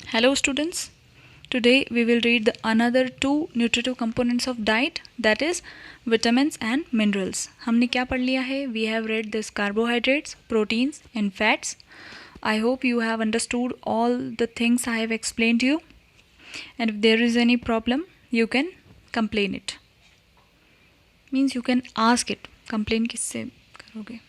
Hello students, today we will read the another two nutritive components of diet, that is vitamins and minerals. हमने क्या पढ़ लिया है? We have read this carbohydrates, proteins and fats. I hope you have understood all the things I have explained to you, and if there is any problem you can complain it. Means you can ask it. Complain किससे करोगे?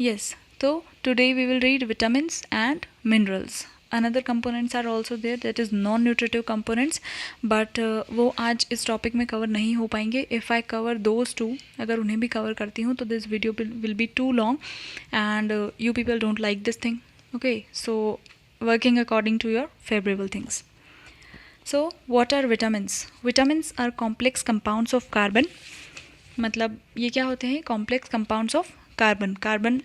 Yes, so today we will read vitamins and minerals. Another components are also there, that is non-nutritive components, but वो आज इस topic में cover नहीं हो पाएंगे. If I cover those two, अगर उन्हें भी कवर करती हूँ तो this video will be too long and you people don't like this thing. Okay, so working according to your favorable things. So what are vitamins? Vitamins are complex compounds of carbon. मतलब ये क्या होते हैं? Complex compounds of carbon. Carbon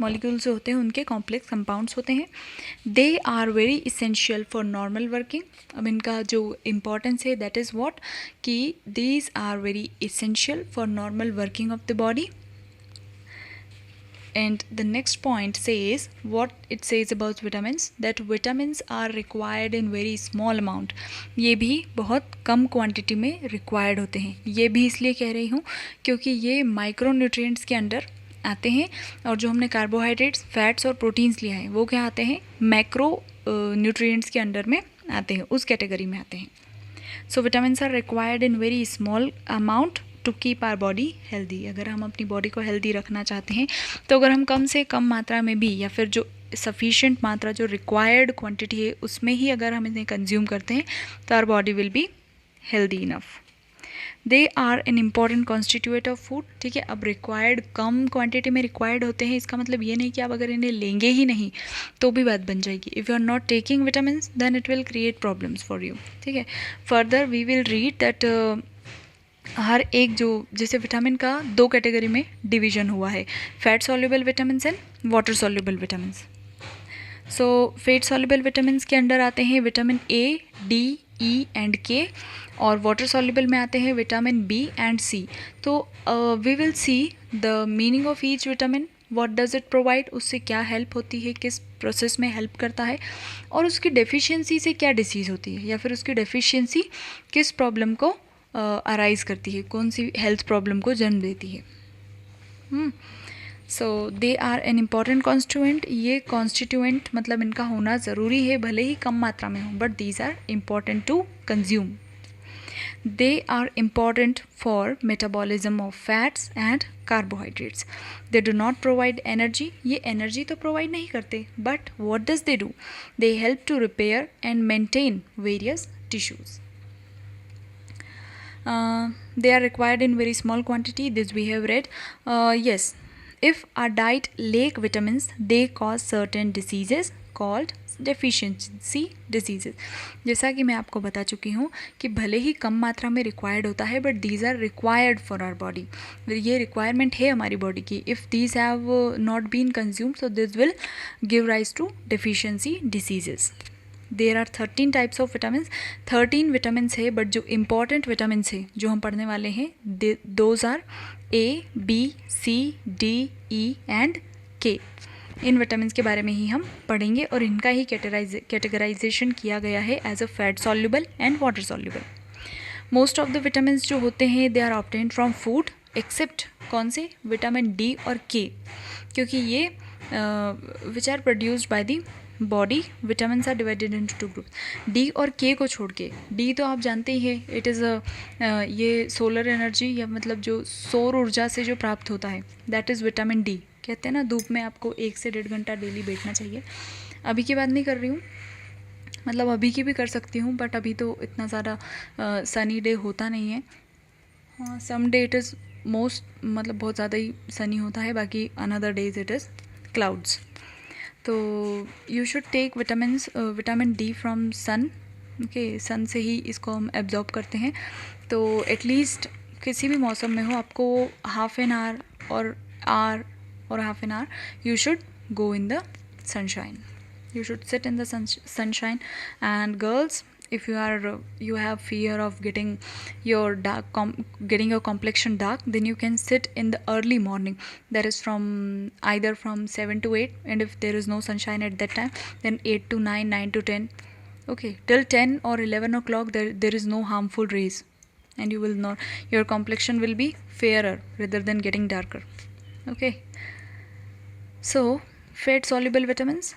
molecules जो होते हैं उनके complex compounds होते हैं. They are very essential for normal working. अब इनका जो इम्पॉर्टेंस है दैट इज़ व्हाट कि these are very essential for normal working of the body. And the next point says, what it says about vitamins, that vitamins are required in very small amount. ये भी बहुत कम quantity में required होते हैं. ये भी इसलिए कह रही हूँ क्योंकि ये माइक्रो न्यूट्रिएंट्स के अंडर आते हैं, और जो हमने कार्बोहाइड्रेट्स, फैट्स और प्रोटीन्स लिया है वो क्या आते हैं? मैक्रो न्यूट्रिएंट्स के अंडर में आते हैं, उस कैटेगरी में आते हैं. So vitamins are required in very small amount to keep our body healthy. अगर हम अपनी बॉडी को हेल्दी रखना चाहते हैं तो अगर हम कम से कम मात्रा में भी, या फिर जो सफिशिएंट मात्रा, जो रिक्वायर्ड क्वांटिटी है उसमें ही अगर हम इन्हें कंज्यूम करते हैं तो our body will be healthy enough. They are an important constituent of food. ठीक है, अब रिक्वायर्ड कम क्वांटिटी में रिक्वायर्ड होते हैं, इसका मतलब ये नहीं कि आप अगर इन्हें लेंगे ही नहीं तो भी बात बन जाएगी. If you are not taking vitamins then it will create problems for you. ठीक है, further we will read that हर एक जो, जैसे विटामिन का दो कैटेगरी में डिवीजन हुआ है, fat soluble vitamins and water soluble vitamins. So fat soluble vitamins के अंडर आते हैं vitamin A, D, E and के, और वाटर सॉल्युबल में आते हैं विटामिन बी एंड सी. तो we will see the meaning of each vitamin, what does it provide, उससे क्या हेल्प होती है, किस प्रोसेस में हेल्प करता है, और उसकी डेफिशिएंसी से क्या डिसीज़ होती है, या फिर उसकी डेफिशिएंसी किस प्रॉब्लम को अराइज करती है, कौन सी हेल्थ प्रॉब्लम को जन्म देती है. So they are an important constituent. ये कॉन्स्टिट्यूएंट मतलब इनका होना ज़रूरी है, भले ही कम मात्रा में हो, but these are important to consume. They are important for metabolism of fats and carbohydrates. They do not provide energy. ये energy तो provide नहीं करते, but what does they do? They help to repair and maintain various tissues. They are required in very small quantity. This we have read. Yes, if our diet lack vitamins, they cause certain diseases called deficiency diseases. जैसा कि मैं आपको बता चुकी हूँ कि भले ही कम मात्रा में रिक्वायर्ड होता है, but these are required for our body. ये रिक्वायरमेंट है हमारी बॉडी की. If these have not been consumed so this will give rise to deficiency diseases. There are 13 types of vitamins. 13 vitamins है, बट जो important vitamins है जो हम पढ़ने वाले हैं, those are A, B, C, D, E and K. इन vitamins के बारे में ही हम पढ़ेंगे, और इनका ही कैटेगराइजेशन किया गया है as a fat soluble and water soluble. Most of the vitamins जो होते हैं they are obtained from food, except कौन से? विटामिन डी और के, क्योंकि ये which are produced by the body. Vitamins are divided into two groups. D और K को छोड़ के, डी तो आप जानते ही हैं, इट इज़ ये सोलर एनर्जी, या मतलब जो सौर ऊर्जा से जो प्राप्त होता है, दैट इज़ विटामिन डी. कहते हैं ना, धूप में आपको 1 से 1.5 घंटा डेली बैठना चाहिए. अभी की बात नहीं कर रही हूँ, मतलब अभी की भी कर सकती हूँ, बट अभी तो इतना ज़्यादा सनी डे होता नहीं है. हाँ, some day it is most, मतलब बहुत ज़्यादा ही सनी होता है, बाकी another days it is clouds. तो you should take vitamin D from sun. Okay, sun से ही इसको हम एब्जॉर्ब करते हैं. तो एटलीस्ट किसी भी मौसम में हो, आपको हाफ एन आवर और our or half an hour you should go in the sunshine. You should sit in the sunshine. And girls, if you have fear of getting your getting your complexion dark, then you can sit in the early morning, that is from either from 7 to 8, and if there is no sunshine at that time, then 8 to 9, 9 to 10. Okay, till 10 or 11 o'clock there is no harmful rays, and you will not, your complexion will be fairer rather than getting darker. Okay, so fat soluble vitamins.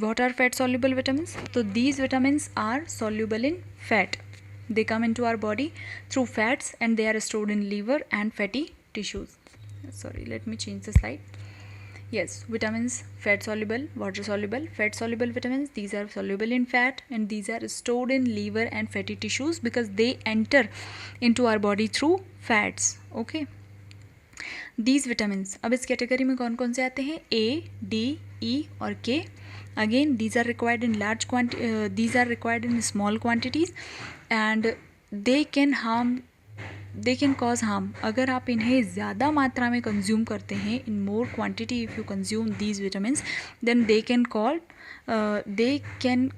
What are fat soluble vitamins? So these vitamins are soluble in fat. They come into our body through fats, and they are stored in liver and fatty tissues. Sorry, let me change the slide. Yes, vitamins, fat soluble, water soluble. Fat soluble vitamins, these are soluble in fat, and these are stored in liver and fatty tissues because they enter into our body through fats. Okay, these vitamins, अब इस category में कौन कौन से आते हैं? A, D, E और K. Again, these are required in these are required in small quantities, and they can cause harm. अगर आप इन्हें ज़्यादा मात्रा में कंज्यूम करते हैं, in more quantity if you consume these vitamins, then they can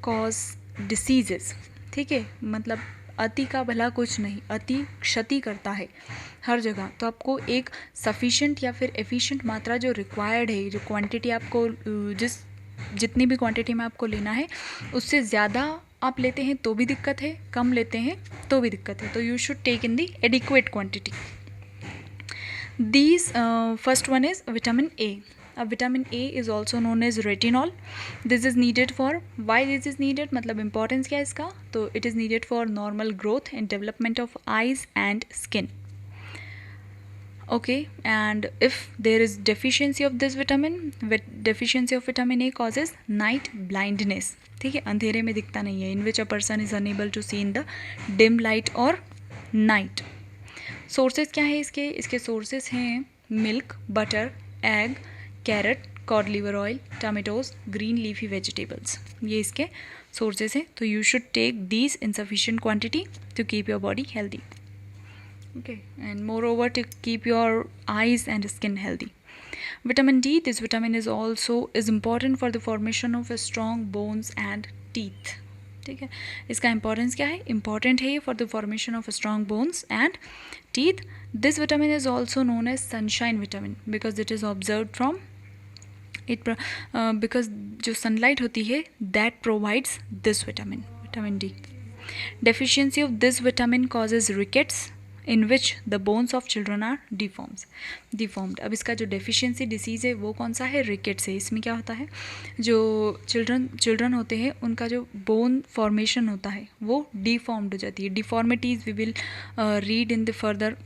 cause diseases. ठीक है, मतलब अति का भला कुछ नहीं, अति क्षति करता है हर जगह. तो आपको एक सफिशिएंट या फिर एफिशिएंट मात्रा जो रिक्वायर्ड है, जो क्वांटिटी आपको जितनी भी क्वांटिटी में आपको लेना है, उससे ज़्यादा आप लेते हैं तो भी दिक्कत है, कम लेते हैं तो भी दिक्कत है. तो you should take in the adequate quantity. These first one is vitamin A. Vitamin A is also known as retinol. This is needed for, why this is needed, मतलब importance क्या है इसका? तो it is needed for normal growth and development of eyes and skin. Okay, and if there is deficiency of this vitamin, deficiency of vitamin A causes night blindness. ठीक है, अंधेरे में दिखता नहीं है, in which a person is unable to see in the dim light or night. Sources क्या है इसके सोर्सेज हैं milk, butter, egg, carrot, cod liver oil, tomatoes, green leafy vegetables. ये इसके सोर्सेज हैं. तो you should take these in sufficient quantity to keep your body healthy. Okay, and moreover to keep your eyes and skin healthy. Vitamin D, this vitamin is important for the formation of strong bones and teeth. ठीक है, इसका importance क्या है? Important है for the formation of strong bones and teeth. This vitamin is also known as sunshine vitamin because it is observe from it, because जो sunlight होती है that provides this vitamin D. Deficiency of this vitamin causes rickets in which the bones of children are deformed. अब इसका जो deficiency disease है वो कौन सा है? रिकेट्स है. इसमें क्या होता है, जो चिल्ड्रन होते हैं उनका जो बोन फॉर्मेशन होता है वो डिफॉर्म्ड हो जाती है. Deformities we will read in the further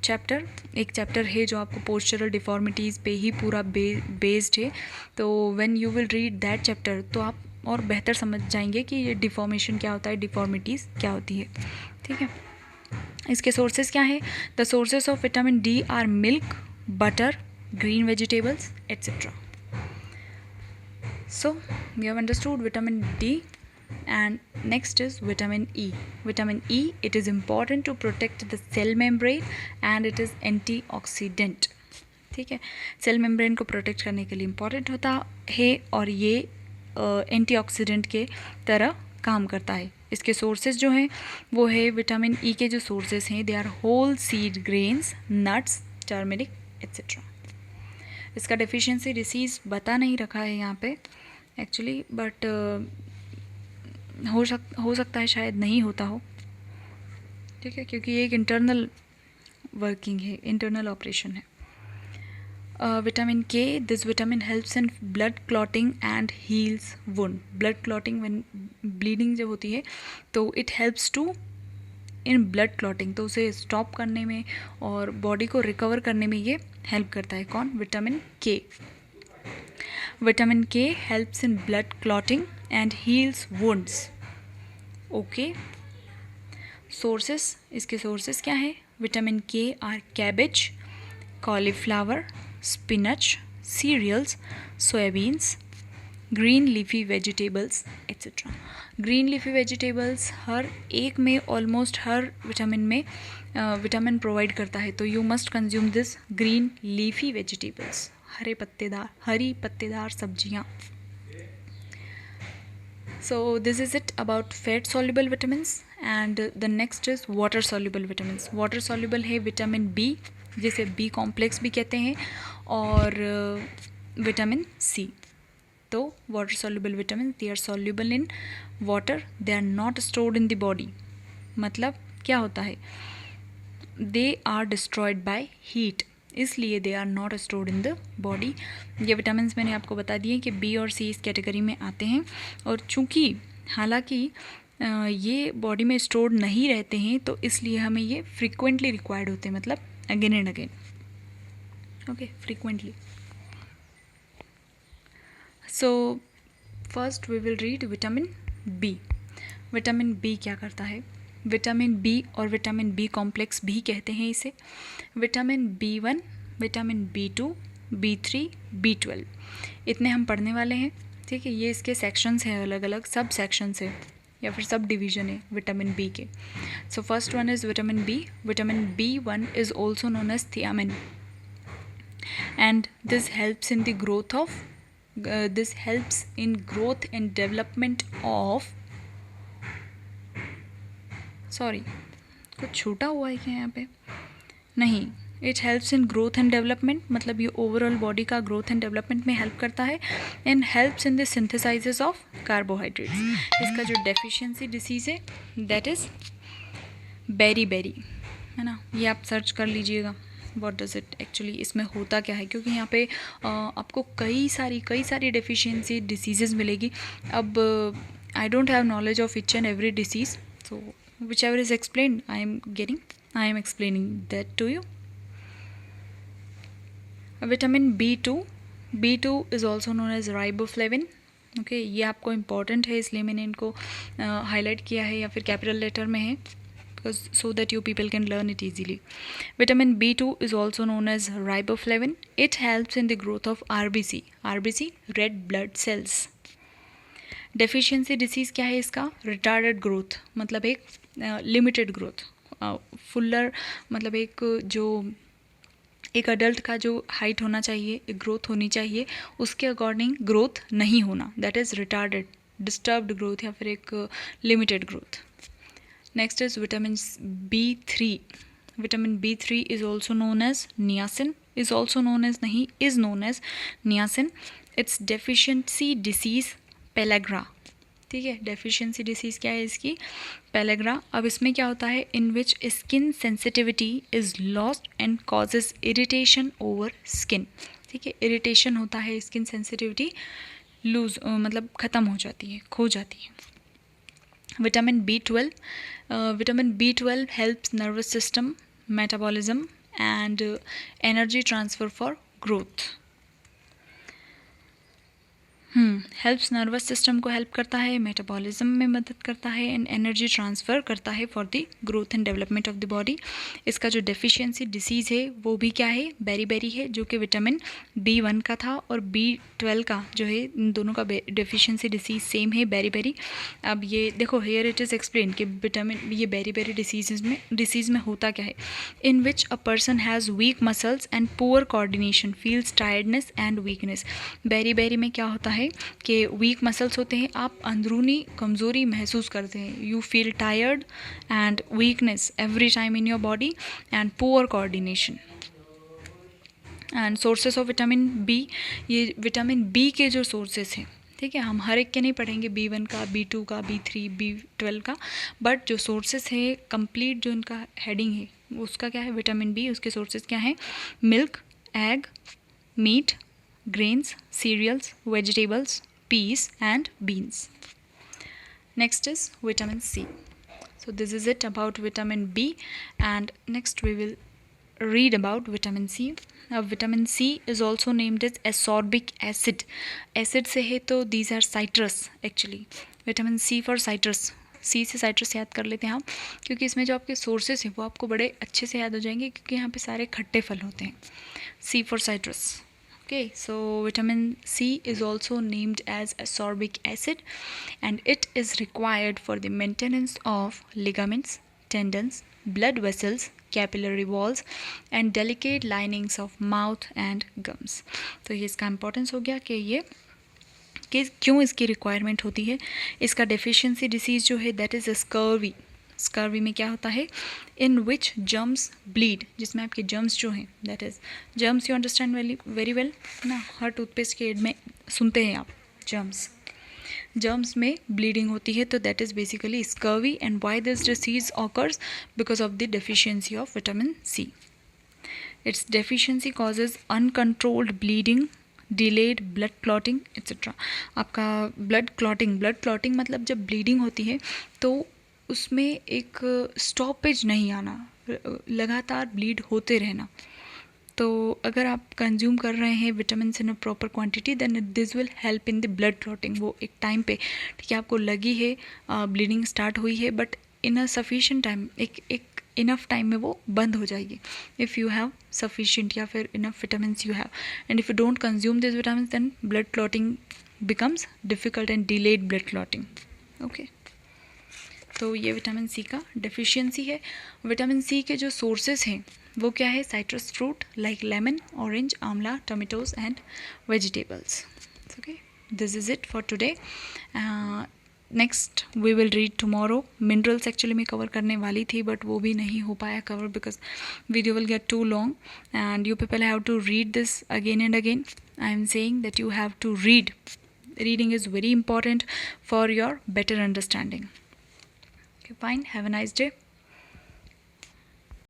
chapter. एक चैप्टर है जो आपको पोस्चरल डिफॉर्मिटीज़ पे ही पूरा बेस्ड है. तो when you will read that chapter तो आप और बेहतर समझ जाएंगे कि ये डिफॉर्मेशन क्या होता है, डिफॉर्मिटीज़ क्या होती है. ठीक है, इसके सोर्सेज क्या है? The sources of vitamin D are milk, butter, green vegetables etcetera. So we have understood vitamin D. And next is vitamin E. Vitamin E, it is important to protect the cell membrane and it is antioxidant. ठीक है, cell membrane को protect करने के लिए important होता है और ये एंटीऑक्सीडेंट के तरह काम करता है. इसके सोर्सेज जो हैं वो है विटामिन ई के जो सोर्सेज हैं they are whole seed grains, nuts, turmeric etcetera. इसका डेफिशिएंसी डिसीज़ बता नहीं रखा है यहाँ पे एक्चुअली, बट हो सकता है शायद नहीं होता हो. ठीक है, क्योंकि ये एक इंटरनल वर्किंग है, इंटरनल ऑपरेशन है. Vitamin K, this vitamin helps in blood clotting and heals wound. Blood clotting, when bleeding जब होती है तो it helps to in blood clotting, तो उसे स्टॉप करने में और बॉडी को रिकवर करने में ये हेल्प करता है. कौन? Vitamin K. Vitamin K helps in blood clotting and heals wounds. Okay, sources, इसके सोर्सेस क्या है? Vitamin K are cabbage, cauliflower, spinach, cereals, soybeans, green leafy vegetables etcetera. Green leafy vegetables हर एक में, ऑलमोस्ट हर विटामिन में vitamin provide करता है. तो you must consume this green leafy हरी पत्तेदार सब्जियाँ. So this is it about fat soluble vitamins, and the next is water soluble vitamins. Water soluble है विटामिन बी, जिसे बी कॉम्प्लेक्स भी कहते हैं, और विटामिन सी. तो water soluble vitamins, they are soluble in water, they are not stored in the body. मतलब क्या होता है, they are destroyed by heat, इसलिए they are not stored in the body. ये विटामिन मैंने आपको बता दिए कि बी और सी इस कैटेगरी में आते हैं, और चूँकि हालांकि ये बॉडी में स्टोर्ड नहीं रहते हैं, तो इसलिए हमें ये फ्रिक्वेंटली रिक्वायर्ड होते हैं, मतलब again and again. Okay, frequently. So first we will read vitamin B. Vitamin B क्या करता है? विटामिन बी और विटामिन बी कॉम्प्लेक्स भी कहते हैं इसे. Vitamin B1, vitamin बी2, B3, B12, इतने हम पढ़ने वाले हैं. ठीक है, ये इसके सेक्शंस हैं, अलग अलग सब सेक्शंस हैं या फिर सब डिवीजन है विटामिन बी के. So first one is vitamin B. Vitamin B one is also known as thiamine, and this helps in the growth of this helps in growth and development of, sorry कुछ छूटा हुआ है क्या यहाँ पे? नहीं, it helps in growth and development, मतलब ये ओवरऑल बॉडी का ग्रोथ एंड डेवलपमेंट में हेल्प करता है. And helps in the synthesis of carbohydrates. इसका जो डेफिशिएंसी डिसीज़ है दैट इज़ बेरी, है ना. ये आप सर्च कर लीजिएगा व्हाट डज इट एक्चुअली, इसमें होता क्या है, क्योंकि यहाँ पे आपको कई सारी डेफिशिएंसी डिसीजेज़ मिलेगी. अब I don't have knowledge of each and every disease, so whichever is explained I am explaining that to you. Vitamin B two is also known as riboflavin. Okay, ये आपको important है, इसलिए मैंने इनको highlight किया है या फिर कैपिटल लेटर में है, so that you people can learn it easily. Vitamin B2 is also known as riboflavin. It helps in the growth of RBC, red blood cells. Deficiency disease क्या है इसका? Retarded growth, मतलब एक limited growth. fuller मतलब एक adult का जो height होना चाहिए, एक ग्रोथ होनी चाहिए, उसके अकॉर्डिंग ग्रोथ नहीं होना, that is retarded, disturbed growth या फिर एक limited growth. Next is vitamin B3. Vitamin B3 is also known as niacin. Is known as niacin. Its deficiency disease pellagra. ठीक है, deficiency disease क्या है इसकी? pellagra. अब इसमें क्या होता है? In which skin sensitivity is lost and causes irritation over skin. ठीक है, irritation होता है, skin sensitivity lose मतलब ख़त्म हो जाती है, खो जाती है. Vitamin B12 helps nervous system, metabolism and energy transfer for growth. Helps nervous system को हेल्प करता है, मेटाबॉलिज्म में मदद करता है एंड एनर्जी ट्रांसफ़र करता है for the growth and development of the body. इसका जो डेफिशिएंसी डिसीज़ है वो भी क्या है? बेरी है, जो कि विटामिन B1 का था, और B12 का जो है, इन दोनों का डेफिशिएंसी डिसीज़ सेम है, बेरी. अब ये देखो, हेयर इट इज़ एक्सप्लेन कि विटामिन ये बेरी डिसीज़ में होता क्या है? In which a person has weak muscles and poor coordination, feels tiredness and weakness. बेरी में क्या होता है कि वीक मसल्स होते हैं, आप अंदरूनी कमज़ोरी महसूस करते हैं, you feel tired and weakness every time in your body and poor coordination. And sources of vitamin B, ये विटामिन बी के जो सोर्सेस हैं, ठीक है, हम हर एक के नहीं पढ़ेंगे, B1 का, B2 का, B3, B12 का, बट जो सोर्सेस है कंप्लीट जो इनका हेडिंग है उसका क्या है? Vitamin B. उसके सोर्सेस क्या हैं? Milk, egg, meat, grains, cereals, vegetables, peas and beans. Next is vitamin C. So this is it about vitamin B, and next we will read about vitamin C. Now vitamin C is also named as ascorbic acid. Acid से है तो these are citrus actually. Vitamin C for citrus. C से citrus याद कर लेते हैं हम, क्योंकि इसमें जो आपके सोर्सेस हैं वो आपको बड़े अच्छे से याद हो जाएंगे, क्योंकि यहाँ पे सारे खट्टे फल होते हैं. C for citrus. Okay, so vitamin C is also named as ascorbic acid, and it is required for the maintenance of ligaments, tendons, blood vessels, capillary walls and delicate linings of mouth and gums. तो ये इसका importance हो गया कि ये कि क्यों इसकी रिक्वायरमेंट होती है. इसका डेफिशिएंसी डिसीज़ जो है दैट इज़ स्कर्वी. स्कर्वी में क्या होता है, इन विच जर्म्स ब्लीड, जिसमें आपके जर्म्स जो हैं that is germs, you understand very well ना. हर टूथपेस्ट के एड में सुनते हैं आप जर्म्स. जर्म्स में ब्लीडिंग होती है तो that is basically scurvy. And why this disease occurs, because of the deficiency of vitamin C. Its deficiency causes uncontrolled bleeding, delayed blood clotting etcetera. आपका ब्लड क्लॉटिंग मतलब जब ब्लीडिंग होती है तो उसमें एक स्टॉपेज नहीं आना, लगातार ब्लीड होते रहना. तो अगर आप कंज्यूम कर रहे हैं vitamin in a proper quantity then this will help in the blood clotting. वो एक टाइम पे ठीक है आपको लगी है ब्लीडिंग स्टार्ट हुई है, but in a sufficient time, एक इनफ टाइम में वो बंद हो जाएगी इफ़ यू हैव सफिशिएंट या फिर enough vitamins you have. And if you don't consume this vitamin then blood clotting becomes difficult and delayed blood clotting. Okay, तो ये विटामिन सी का डेफिशिएंसी है. विटामिन सी के जो सोर्सेज हैं वो क्या है, citrus fruit like lemon, orange, आंवला, tomatoes and vegetables. Okay, this is it for today. Next we will read tomorrow. Minerals actually मैं कवर करने वाली थी बट वो भी नहीं हो पाया cover because video will get too long and you people have to read this again and again. I am saying that you have to read. Reading is very important for your better understanding. Okay, fine. Have a nice day.